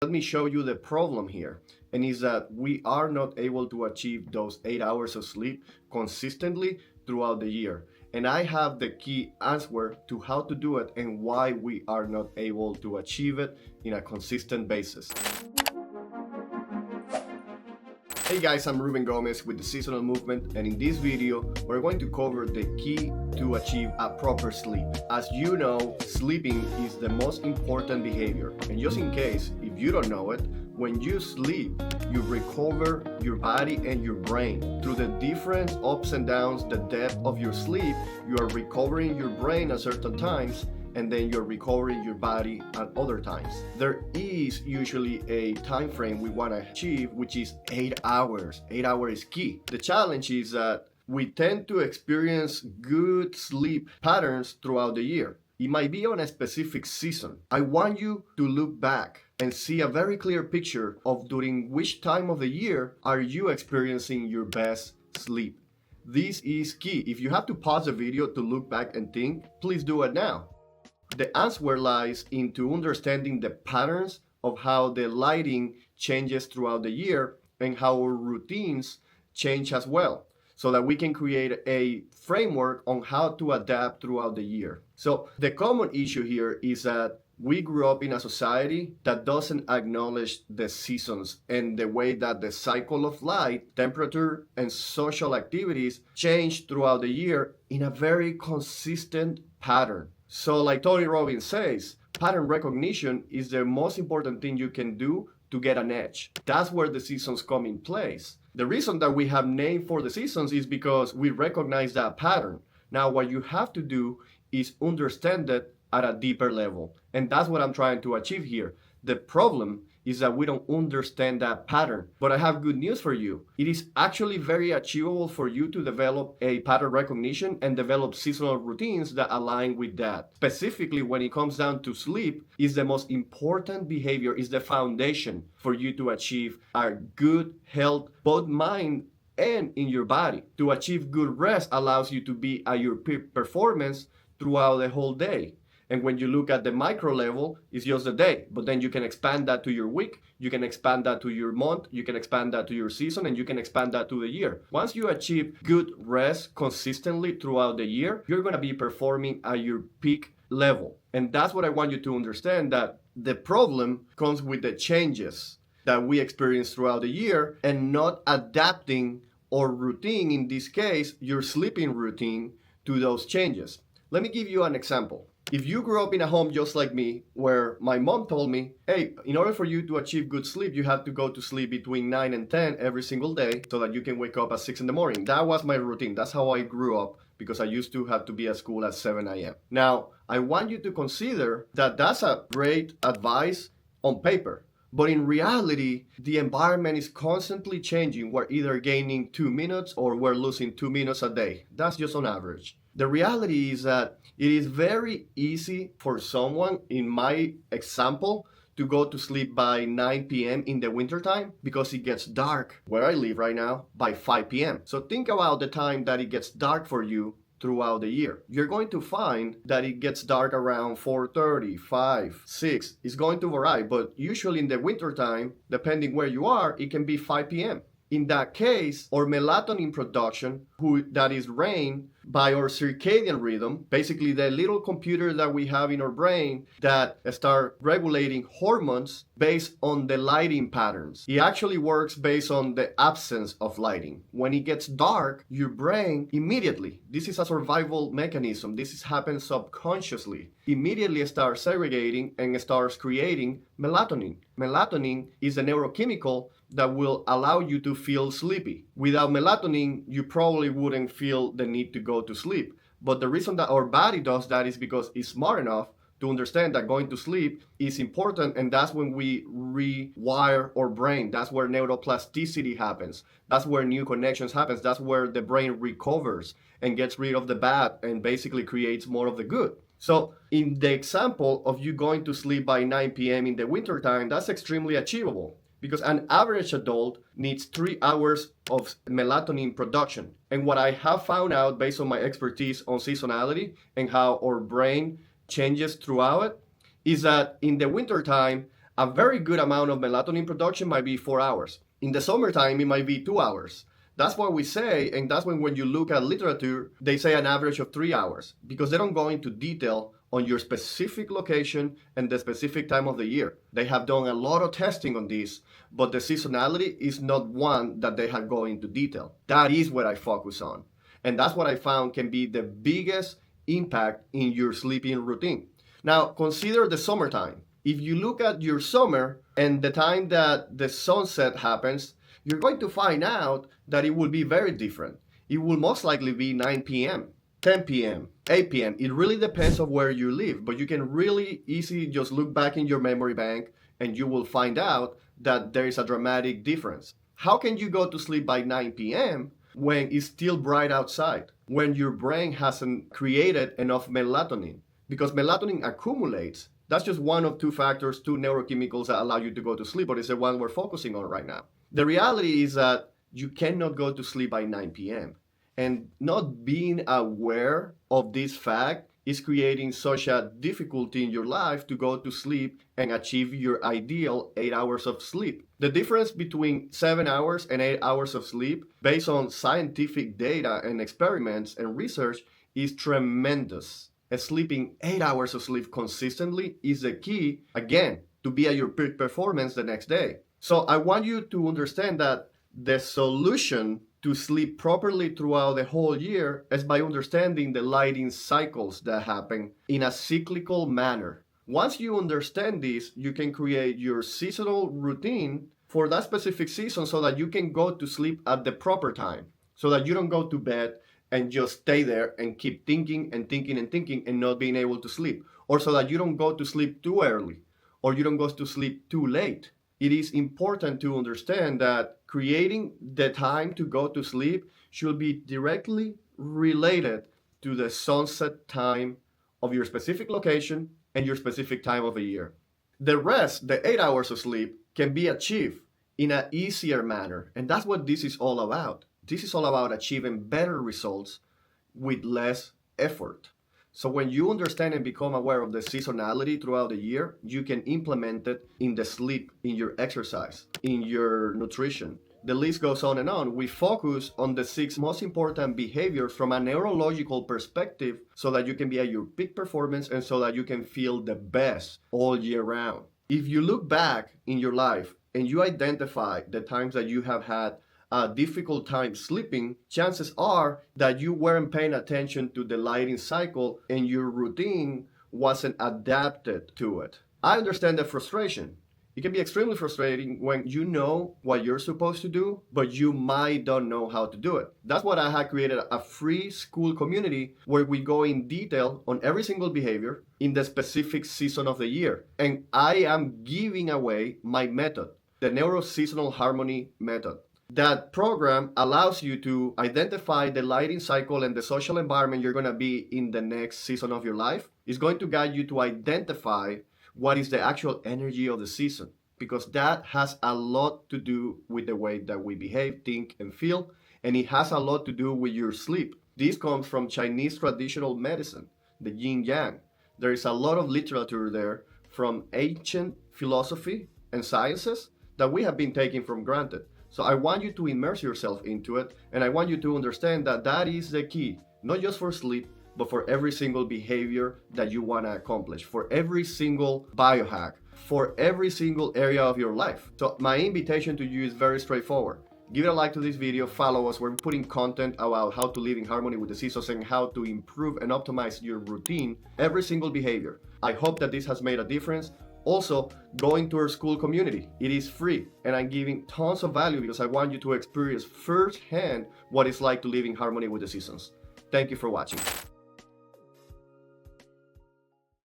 Let me show you the problem here, and is that we are not able to achieve those 8 hours of sleep consistently throughout the year. And I have the key answer to how to do it and why we are not able to achieve it in a consistent basis. Hey guys, I'm Ruben Gomez with the Seasonal Movement, and in this video we're going to cover the key to achieve a proper sleep. As you know, sleeping is the most important behavior, and just in case if you don't know it, when you sleep, you recover your body and your brain. Through the different ups and downs, the depth of your sleep, you are recovering your brain at certain times, and then you're recovering your body at other times. There is usually a time frame we want to achieve, which is 8 hours. 8 hours is key. The challenge is that we tend to experience good sleep patterns throughout the year. It might be on a specific season. I want you to look back and see a very clear picture of during which time of the year are you experiencing your best sleep. This is key. If you have to pause the video to look back and think, please do it now. The answer lies into understanding the patterns of how the lighting changes throughout the year and how our routines change as well, so that we can create a framework on how to adapt throughout the year. So the common issue here is that we grew up in a society that doesn't acknowledge the seasons and the way that the cycle of light, temperature, and social activities change throughout the year in a very consistent pattern. So like Tony Robbins says, pattern recognition is the most important thing you can do to get an edge. That's where the seasons come in place. The reason that we have name for the seasons is because we recognize that pattern. Now what you have to do is understand it at a deeper level. And that's what I'm trying to achieve here. The problem is that we don't understand that pattern. But I have good news for you. It is actually very achievable for you to develop a pattern recognition and develop seasonal routines that align with that. Specifically, when it comes down to sleep, is the most important behavior, is the foundation for you to achieve a good health, both mind and in your body. To achieve good rest allows you to be at your peak performance throughout the whole day. And when you look at the micro level, it's just a day. But then you can expand that to your week, you can expand that to your month, you can expand that to your season, and you can expand that to the year. Once you achieve good rest consistently throughout the year, you're going to be performing at your peak level. And that's what I want you to understand, that the problem comes with the changes that we experience throughout the year and not adapting or routine, in this case, your sleeping routine, to those changes. Let me give you an example. If you grew up in a home just like me, where my mom told me, hey, in order for you to achieve good sleep, you have to go to sleep between 9 and 10 every single day so that you can wake up at 6 in the morning. That was my routine. That's how I grew up, because I used to have to be at school at 7 a.m. Now, I want you to consider that that's a great advice on paper. But in reality, the environment is constantly changing. We're either gaining 2 minutes or we're losing 2 minutes a day. That's just on average. The reality is that it is very easy for someone, in my example, to go to sleep by 9 p.m. in the wintertime because it gets dark where I live right now by 5 p.m. So think about the time that it gets dark for you throughout the year. You're going to find that it gets dark around 4:30, 5, 6. It's going to vary, but usually in the wintertime, depending where you are, it can be 5 p.m. In that case, our melatonin production, that is reigned by our circadian rhythm, basically the little computer that we have in our brain that start regulating hormones based on the lighting patterns. It actually works based on the absence of lighting. When it gets dark, your brain immediately, this is a survival mechanism, happens subconsciously, immediately starts segregating and starts creating melatonin. Melatonin is a neurochemical that will allow you to feel sleepy. Without melatonin, you probably wouldn't feel the need to go to sleep. But the reason that our body does that is because it's smart enough to understand that going to sleep is important, and that's when we rewire our brain. That's where neuroplasticity happens. That's where new connections happens. That's where the brain recovers and gets rid of the bad and basically creates more of the good. So in the example of you going to sleep by 9 p.m. in the wintertime, that's extremely achievable, because an average adult needs 3 hours of melatonin production. And what I have found out based on my expertise on seasonality and how our brain changes throughout it is that in the wintertime, A very good amount of melatonin production might be 4 hours. In the summertime, it might be 2 hours. That's what we say, and that's when you look at literature, they say an average of 3 hours, because they don't go into detail on your specific location and the specific time of the year. They have done a lot of testing on this, but the seasonality is not one that they have gone into detail. That is what I focus on. And that's what I found can be the biggest impact in your sleeping routine. Now, consider the summertime. If you look at your summer and the time that the sunset happens, you're going to find out that it will be very different. It will most likely be 9 p.m., 10 p.m., 8 p.m. It really depends on where you live, but you can really easily just look back in your memory bank and you will find out that there is a dramatic difference. How can you go to sleep by 9 p.m. when it's still bright outside, when your brain hasn't created enough melatonin? Because melatonin accumulates. That's just one of two factors, two neurochemicals that allow you to go to sleep, but it's the one we're focusing on right now. The reality is that you cannot go to sleep by 9 p.m. And not being aware of this fact is creating such a difficulty in your life to go to sleep and achieve your ideal 8 hours of sleep. The difference between 7 hours and 8 hours of sleep, based on scientific data and experiments and research, is tremendous. And sleeping 8 hours of sleep consistently is the key, again, to be at your peak performance the next day. So I want you to understand that the solution to sleep properly throughout the whole year is by understanding the lighting cycles that happen in a cyclical manner. Once you understand this, you can create your seasonal routine for that specific season so that you can go to sleep at the proper time, so that you don't go to bed and just stay there and keep thinking and thinking and thinking and not being able to sleep, or so that you don't go to sleep too early or you don't go to sleep too late. It is important to understand that creating the time to go to sleep should be directly related to the sunset time of your specific location and your specific time of the year. The rest, the 8 hours of sleep, can be achieved in an easier manner. And that's what this is all about. This is all about achieving better results with less effort. So when you understand and become aware of the seasonality throughout the year, you can implement it in the sleep, in your exercise, in your nutrition. The list goes on and on. We focus on the 6 most important behaviors from a neurological perspective so that you can be at your peak performance and so that you can feel the best all year round. If you look back in your life and you identify the times that you have had a difficult time sleeping, chances are that you weren't paying attention to the lighting cycle and your routine wasn't adapted to it. I understand the frustration. It can be extremely frustrating when you know what you're supposed to do, but you might don't know how to do it. That's what I had created a free Skool community where we go in detail on every single behavior in the specific season of the year. And I am giving away my method, the Neuro-Seasonal Harmony method. That program allows you to identify the lighting cycle and the social environment you're going to be in the next season of your life. It's going to guide you to identify what is the actual energy of the season, because that has a lot to do with the way that we behave, think, and feel, and it has a lot to do with your sleep. This comes from Chinese traditional medicine, the yin yang. There is a lot of literature there from ancient philosophy and sciences that we have been taking for granted. So I want you to immerse yourself into it, and I want you to understand that that is the key, not just for sleep, but for every single behavior that you want to accomplish, for every single biohack, for every single area of your life. So my invitation to you is very straightforward. Give it a like to this video, follow us. We're putting content about how to live in harmony with the seasons and how to improve and optimize your routine, every single behavior. I hope that this has made a difference. Also, going to our Skool community. It is free, and I'm giving tons of value because I want you to experience firsthand what it's like to live in harmony with the seasons. Thank you for watching.